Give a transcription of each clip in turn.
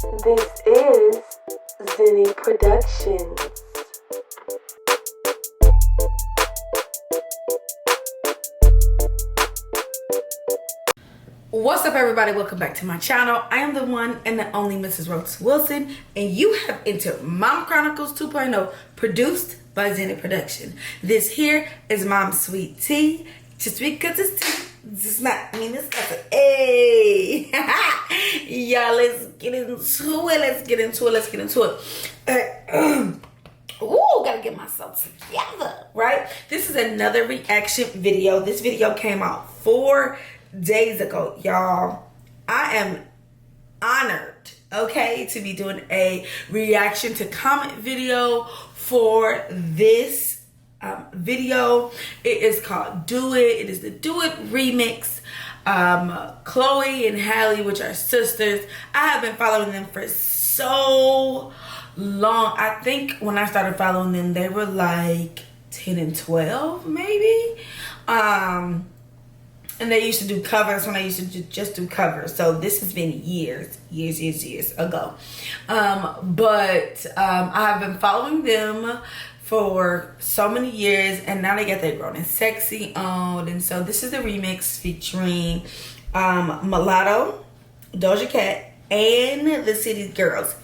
This is Zinni Productions. What's up, everybody? Welcome back to my channel. I am the one and the only Mrs. Rhodes-Wilson, and you have entered Mom Chronicles 2.0, produced by Zinni Production. This here is Mom's Sweet Tea. Just because it's tea does not mean it's nothing. Hey, y'all, let's get into it. Ooh, gotta get myself together, right? This is another reaction video. This video came out 4 days ago, y'all. I am honored, okay, to be doing a reaction to comment video for this video. It is called Do It. It is the Do It remix. Chloe and Halle, which are sisters, I have been following them for so long. I think when I started following them, they were like 10 and 12 maybe. And they used to do covers when I used to just do covers. So this has been years ago. But I have been following them for so many years, and now they got their Grown and Sexy on. And so this is the remix featuring Mulatto, Doja Cat, and the City Girls.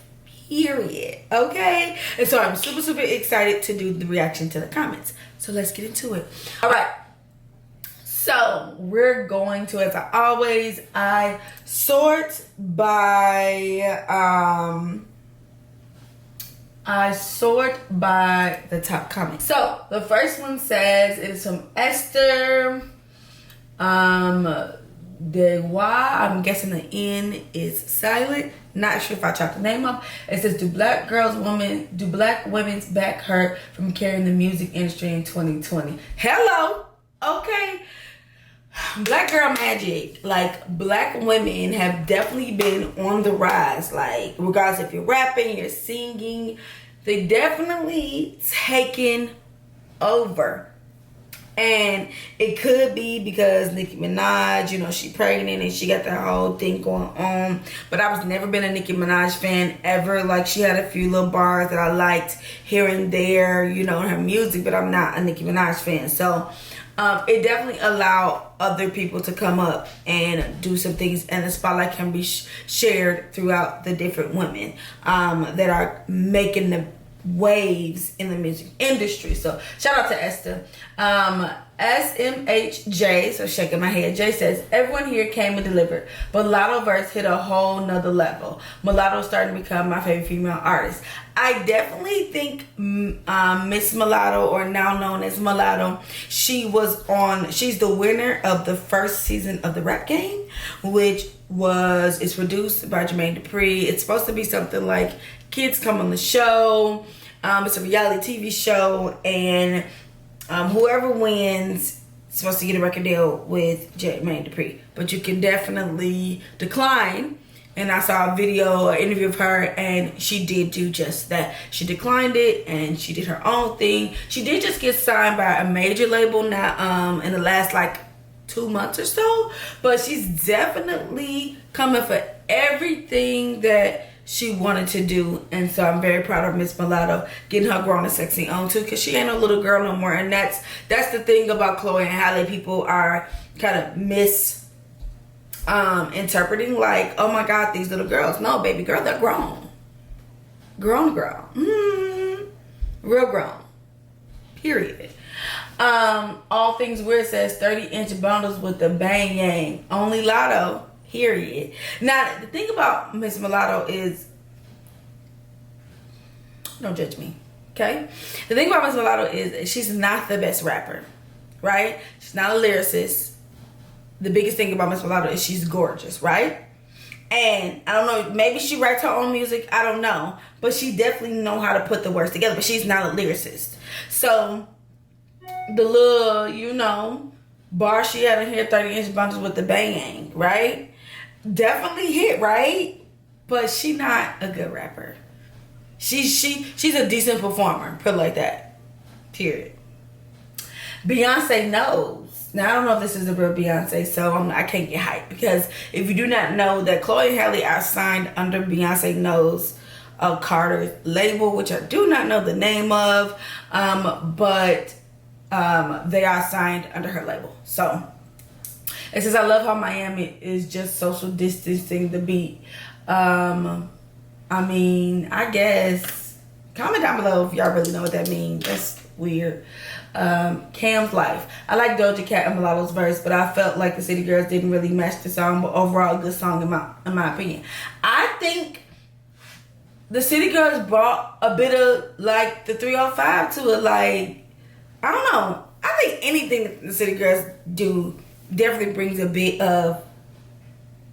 Period. Okay? And so I'm super excited to do the reaction to the comments. So let's get into it. All right. So we're going to, as I always, I sort by the top comment. So the first one says it is from Esther Dewa. I'm guessing the N is silent. Not sure if I chopped the name up. It says, do black women's back hurt from carrying the music industry in 2020? Hello. Okay. Black girl magic. Like, black women have definitely been on the rise. Like, regardless if you're rapping, you're singing, they definitely taken over. And it could be because Nicki Minaj, you know, she pregnant and she got that whole thing going on. But I was never been a Nicki Minaj fan ever. Like, she had a few little bars that I liked here and there, you know, in her music, but I'm not a Nicki Minaj fan. So it definitely allowed other people to come up and do some things, and the spotlight can be shared throughout the different women that are making the waves in the music industry. So shout out to Esther. SMHJ, so shaking my head, Jay says, everyone here came and delivered, but Mulatto verse hit a whole nother level. Mulatto starting to become my favorite female artist. I definitely think Miss Mulatto, or now known as Mulatto, she's the winner of the first season of the Rap Game, which is produced by Jermaine Dupri. It's supposed to be something like kids come on the show. It's a reality TV show, and whoever wins is supposed to get a record deal with Jermaine Dupri. But you can definitely decline. And I saw a video, an interview of her, and she did do just that. She declined it, and she did her own thing. She did just get signed by a major label now in the last like 2 months or so. But she's definitely coming for everything that she wanted to do. And so I'm very proud of Miss Mulatto getting her Grown and Sexy on too, because she ain't no little girl no more. And that's the thing about Chloe and Halle. People are kind of interpreting like, oh my god, these little girls. No, baby girl, they're grown. Grown. Real grown. Period. All Things Weird says 30-inch bundles with the bang yang. Only Lotto. Period. Now, the thing about Miss Mulatto is, don't judge me, okay? The thing about Miss Mulatto is she's not the best rapper, right? She's not a lyricist. The biggest thing about Miss Mulatto is she's gorgeous, right? And I don't know, maybe she writes her own music, I don't know. But she definitely knows how to put the words together, but she's not a lyricist. So, the little, you know, bar she had in here, 30-inch bundles with the bang, right? Definitely hit, right? But she not a good rapper. She's a decent performer, put it like that. Period. Beyonce knows Now, I don't know if this is the real Beyonce, so I can't get hyped. Because if you do not know that Chloe and Halle are signed under Beyonce knows Carter's label, which I do not know the name of, but they are signed under her label. So it says, I love how Miami is just social distancing the beat. I mean, I guess, comment down below if y'all really know what that means. That's weird. Cam's Life. I like Doja Cat and Mulatto's verse, but I felt like the City Girls didn't really match the song, but overall a good song in my opinion. I think the City Girls brought a bit of like the 305 to it. Like, I don't know. I think anything that the City Girls do definitely brings a bit of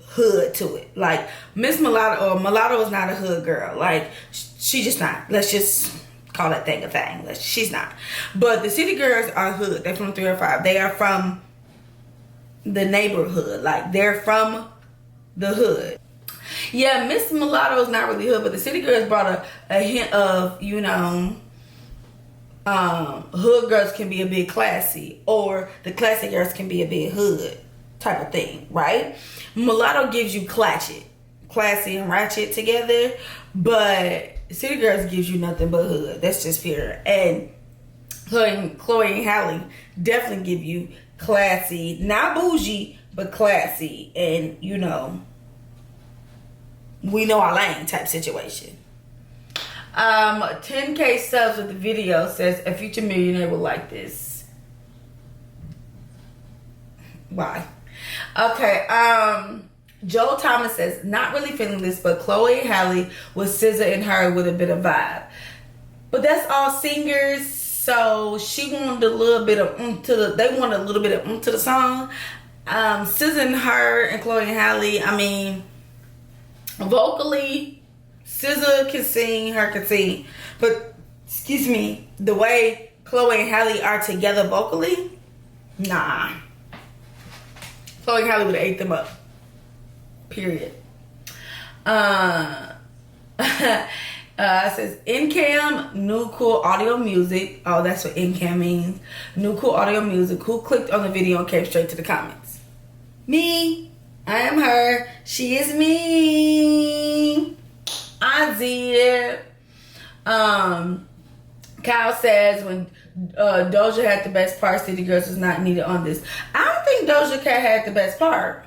hood to it. Like Miss Mulatto, or Mulatto is not a hood girl. Like, she just not. Let's just call that thing a thing. She's not. But the City Girls are hood. They're from 305. They are from the neighborhood. Like, they're from the hood. Yeah, Miss Mulatto is not really hood, but the City Girls brought a hint of, you know, hood girls can be a bit classy, or the classy girls can be a bit hood type of thing, right? Mulatto gives you classy and ratchet together, but City Girls gives you nothing but hood. That's just fair. And Chloe and Halle definitely give you classy, not bougie, but classy, and you know, we know our lane type situation. 10K subs with the video says a future millionaire will like this. Why? Okay, Joel Thomas says, not really feeling this, but Chloe and Halle with SZA and her with a bit of vibe. But that's all singers, so she wanted a little bit of they wanted a little bit of to the song. SZA and her and Chloe and Halle, I mean, vocally, SZA can sing, her can sing, but excuse me, the way Chloe and Halle are together vocally, nah. Chloe and Halle would have ate them up. Period. It says NCAM, new cool audio music. Oh, that's what NCAM means. New cool audio music. Who clicked on the video and came straight to the comments? Me. I am her. She is me. I did. Kyle says when Doja had the best part, City Girls was not needed on this. I don't think Doja Cat had the best part.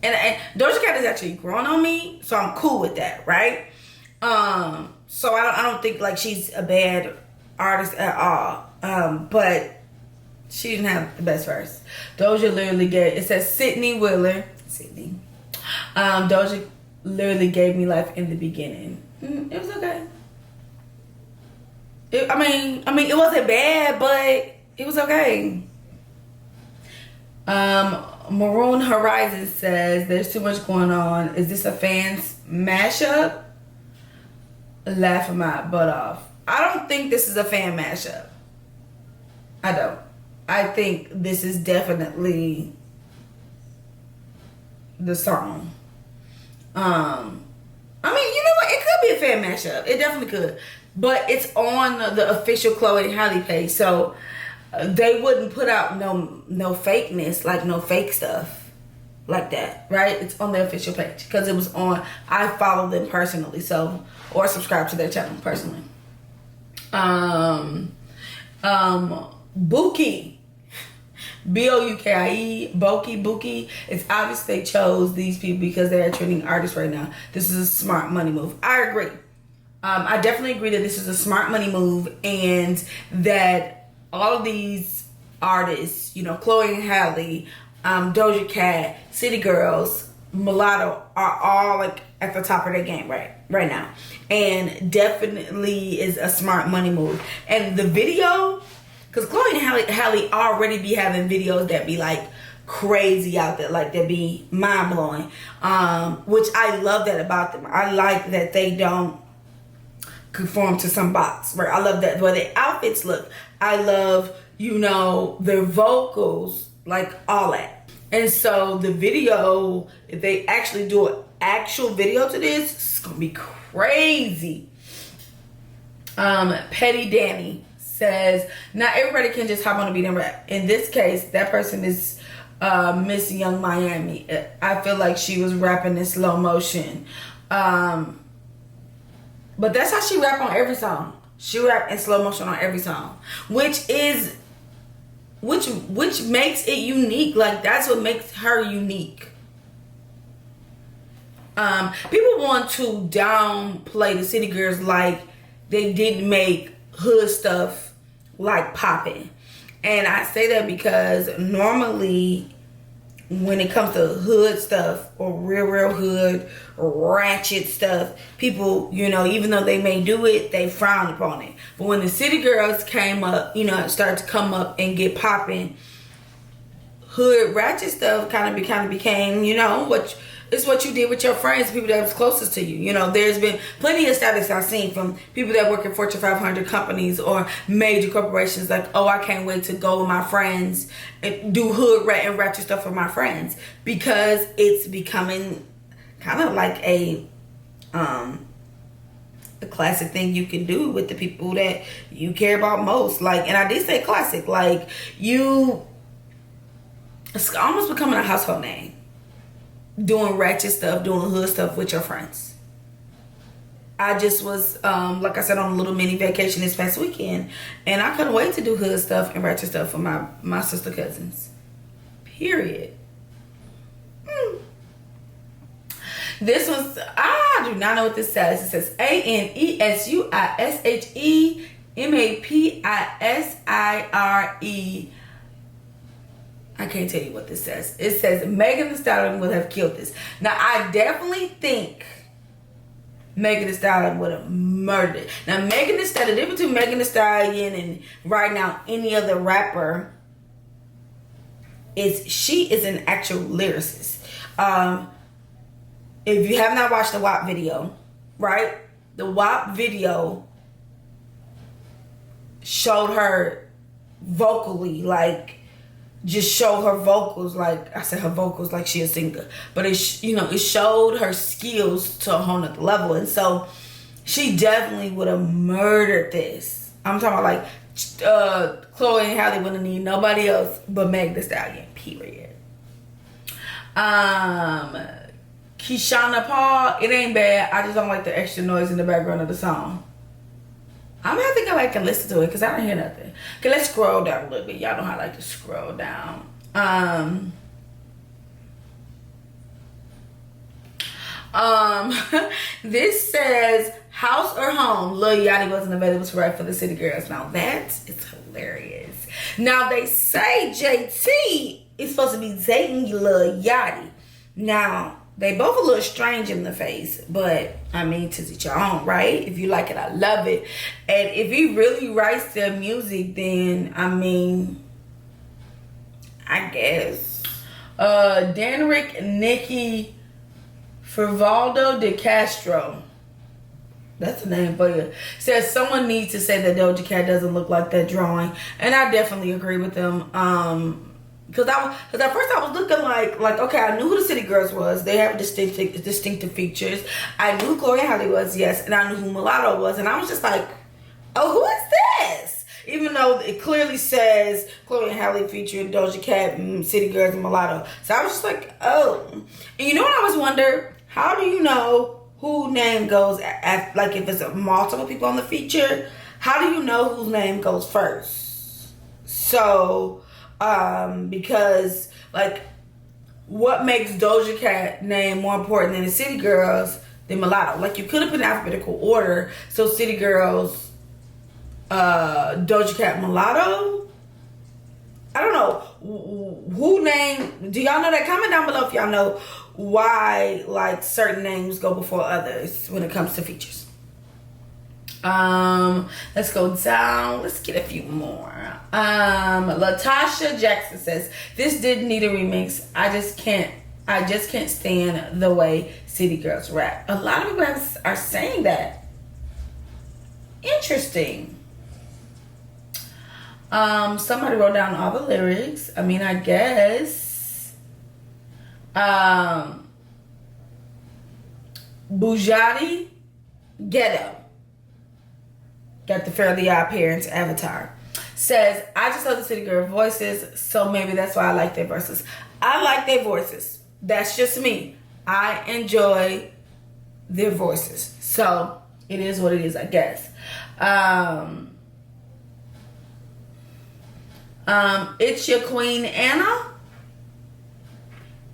And Doja Cat is actually growing on me, so I'm cool with that, right? So I don't think like she's a bad artist at all. But she didn't have the best verse. Doja literally it says Sydney Wheeler. Sydney. Doja literally gave me life in the beginning. It was okay. I mean, it wasn't bad, but it was okay. Maroon Horizon says, there's too much going on. Is this a fans mashup? Laughing my butt off. I don't think this is a fan mashup. I don't. I think this is definitely the song. I mean, you know what? It could be a fan mashup. It definitely could. But it's on the official Chloe and Halle page, so they wouldn't put out no fakeness, like no fake stuff like that, right? It's on their official page because it was on. I follow them personally, so or subscribe to their channel personally. Buki, Boukie, Buki. It's obvious they chose these people because they are trending artists right now. This is a smart money move. I agree. I definitely agree that this is a smart money move, and that all of these artists, you know, Chloe and Halle, Doja Cat, City Girls, Mulatto, are all like at the top of their game right now, and definitely is a smart money move. And the video, because Chloe and Halle already be having videos that be like crazy out there, like that be mind blowing, which I love that about them. I like that they don't conform to some box, right? I love that the way their outfits look. I love, you know, their vocals, like all that. And so the video, if they actually do an actual video to this, it's gonna be crazy. Petty Danny says, not everybody can just hop on a beat and rap. In this case, that person is Miss Young Miami. I feel like she was rapping in slow motion. But that's how she rap on every song. She rap in slow motion on every song, which makes it unique. Like, that's what makes her unique. People want to downplay the City Girls like they didn't make hood stuff like poppin'. And I say that because normally when it comes to hood stuff or real hood ratchet stuff, people, you know, even though they may do it, they frown upon it. But when the City Girls came up, you know, started to come up and get popping, hood ratchet stuff kind of became, you know, it's what you did with your friends, people that was closest to you. You know, there's been plenty of status I've seen from people that work in Fortune 500 companies or major corporations, like, oh, I can't wait to go with my friends and do hood rat and ratchet stuff with my friends, because it's becoming kind of like a classic thing you can do with the people that you care about most. Like, and I did say classic, like, it's almost becoming a household name. Doing ratchet stuff, doing hood stuff with your friends. I just was, like I said, on a little mini vacation this past weekend, and I couldn't wait to do hood stuff and ratchet stuff for my sister cousins. Period. This was, I do not know what this says. It says ANESUISHEMAPISIRE. I can't tell you what this says. It says Megan Thee Stallion would have killed this. Now, I definitely think Megan Thee Stallion would have murdered it. Now, Megan Thee Stallion, the difference between Megan Thee Stallion and right now any other rapper is she is an actual lyricist. If you have not watched the WAP video, right? The WAP video showed her vocally, like, just show her vocals, like I said, her vocals like she a singer, but it showed her skills to a whole nother level, and so she definitely would have murdered this. I'm talking about, like, Chloe and Halle wouldn't need nobody else but Meg Thee Stallion. Period. Keshana Paul, it ain't bad. I just don't like the extra noise in the background of the song. I'm gonna have to go back and listen to it because I don't hear nothing. Okay, let's scroll down a little bit. Y'all know how I like to scroll down. This says house or home. Lil Yachty wasn't available to write for the City Girls. Now that is hilarious. Now they say JT is supposed to be dating Lil Yachty. Now they both a little strange in the face, but I mean, to each your own, right? If you like it, I love it. And if he really writes their music, then I mean, I guess. Danrick Nikki Frivaldo de Castro. That's the name for you. Says someone needs to say that Doja Cat doesn't look like that drawing, and I definitely agree with them. Because at first I was looking like okay, I knew who the City Girls was. They have distinctive features. I knew who Chloe and Halle was, yes, and I knew who Mulatto was, and I was just like, oh, who is this? Even though it clearly says Chloe and Halle featured Doja Cat, City Girls, and Mulatto. So I was just like, oh. And you know what I always wonder? How do you know whose name goes at, like, if it's multiple people on the feature, how do you know whose name goes first? So, because, like, what makes Doja Cat name more important than the City Girls than Mulatto? Like, you could have put in alphabetical order, so City Girls, Doja Cat, Mulatto. I don't know who name. Do y'all know that? Comment down below if y'all know why, like, certain names go before others when it comes to features. Let's go down. Let's get a few more. Latasha Jackson says, this didn't need a remix. I just can't stand the way City Girls rap. A lot of people are saying that. Interesting. Somebody wrote down all the lyrics. I mean, I guess. Bujati Ghetto. got the Fairly Odd Parents avatar. Says, I just love the City Girl voices, so maybe that's why I like their verses. I like their voices. That's just me. I enjoy their voices. So it is what it is, I guess. It's your queen, Anna.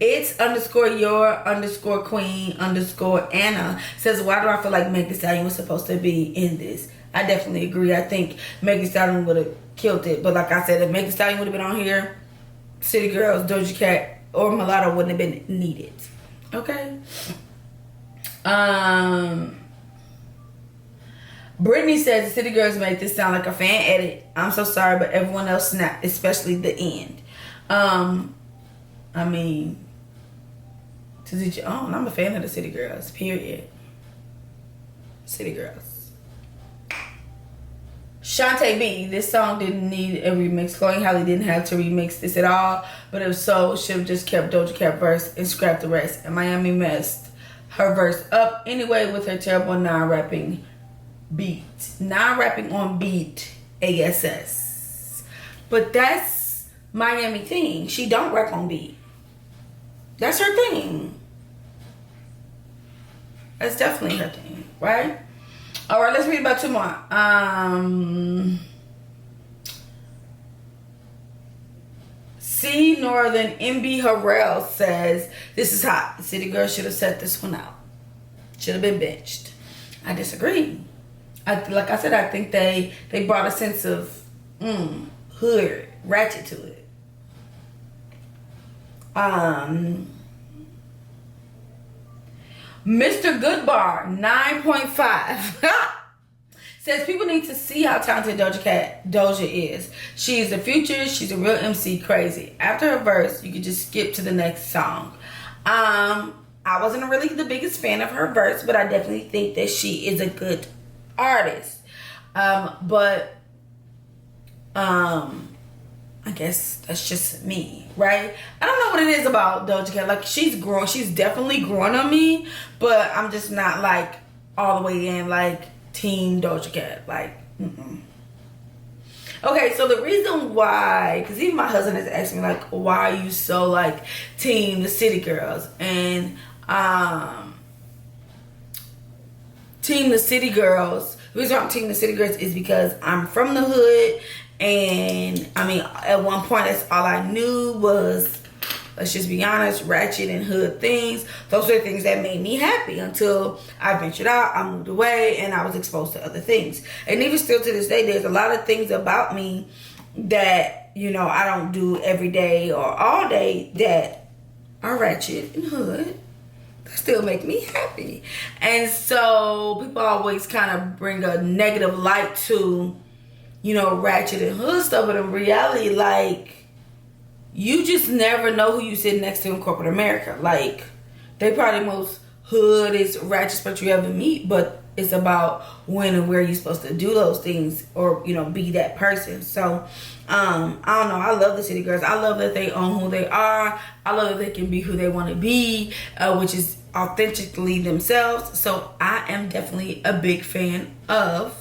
It's _your_queen_Anna. Says, why do I feel like Meg Thee Stallion was supposed to be in this? I definitely agree. I think Meg Thee Stallion would have killed it. But like I said, if Meg Thee Stallion would have been on here, City Girls, Doja Cat, or Mulatto wouldn't have been needed. Okay? Brittany says, the City Girls make this sound like a fan edit. I'm so sorry, but everyone else snapped, especially the end. I mean, to each your own. I'm a fan of the City Girls, period. City Girls. Shantae B, this song didn't need a remix. Chloe Halle didn't have to remix this at all, but if so, should have just kept Doja Cat verse and scrapped the rest. And Miami messed her verse up anyway with her terrible non-rapping beat. Non-rapping on beat, ASS. But that's Miami thing. She don't rap on beat. That's her thing. That's definitely her thing, right? All right, let's read about two more. C Northern MB Harrell says, this is hot. The City Girls should have set this one out. Should have been benched. I disagree. Like I said, I think they brought a sense of hood, ratchet to it. Mr. Goodbar 9.5 says, people need to see how talented Doja is. She is the future. She's a real MC, crazy. After her verse, you could just skip to the next song. I wasn't really the biggest fan of her verse, but I definitely think that she is a good artist. I guess that's just me, right? I don't know what it is about Doja Cat. Like, she's definitely growing on me, but I'm just not like all the way in like team Doja Cat. Like, Okay, so the reason why, because even my husband has asked me like, why are you so like team the City Girls? And team the City Girls, the reason why I'm team the City Girls is because I'm from the hood. And I mean, at one point, that's all I knew was, let's just be honest, ratchet and hood things. Those are the things that made me happy until I ventured out, I moved away, and I was exposed to other things. And even still to this day, there's a lot of things about me that, you know, I don't do every day or all day that are ratchet and hood. That still make me happy. And so people always kind of bring a negative light to, you know, ratchet and hood stuff, but in reality, like, you just never know who you sit next to in corporate America. Like, they probably the most hoodest, ratchet spot you ever meet, but it's about when and where you're supposed to do those things or, you know, be that person. So, I don't know. I love the City Girls. I love that they own who they are. I love that they can be who they want to be, which is authentically themselves. So, I am definitely a big fan of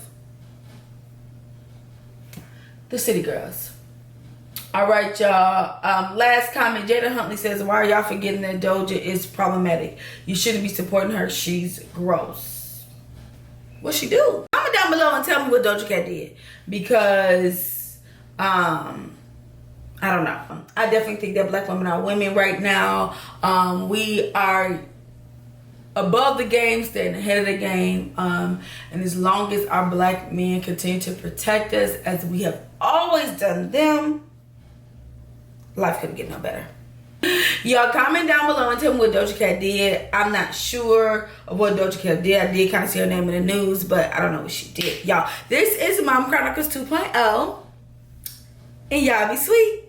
the City Girls. All right, y'all. Last comment. Jada Huntley says, why are y'all forgetting that Doja is problematic? You shouldn't be supporting her. She's gross. What'd she do? Comment down below and tell me what Doja Cat did. Because, I don't know. I definitely think that black women are women right now. We are above the game, staying ahead of the game. And as long as our black men continue to protect us as we have always done them, life couldn't get no better. Y'all comment down below and tell me what Doja Cat did. I'm not sure of what Doja Cat did. I did kind of see her name in the news, but I don't know what she did. Y'all, this is Mom Chronicles 2.0. And y'all be sweet.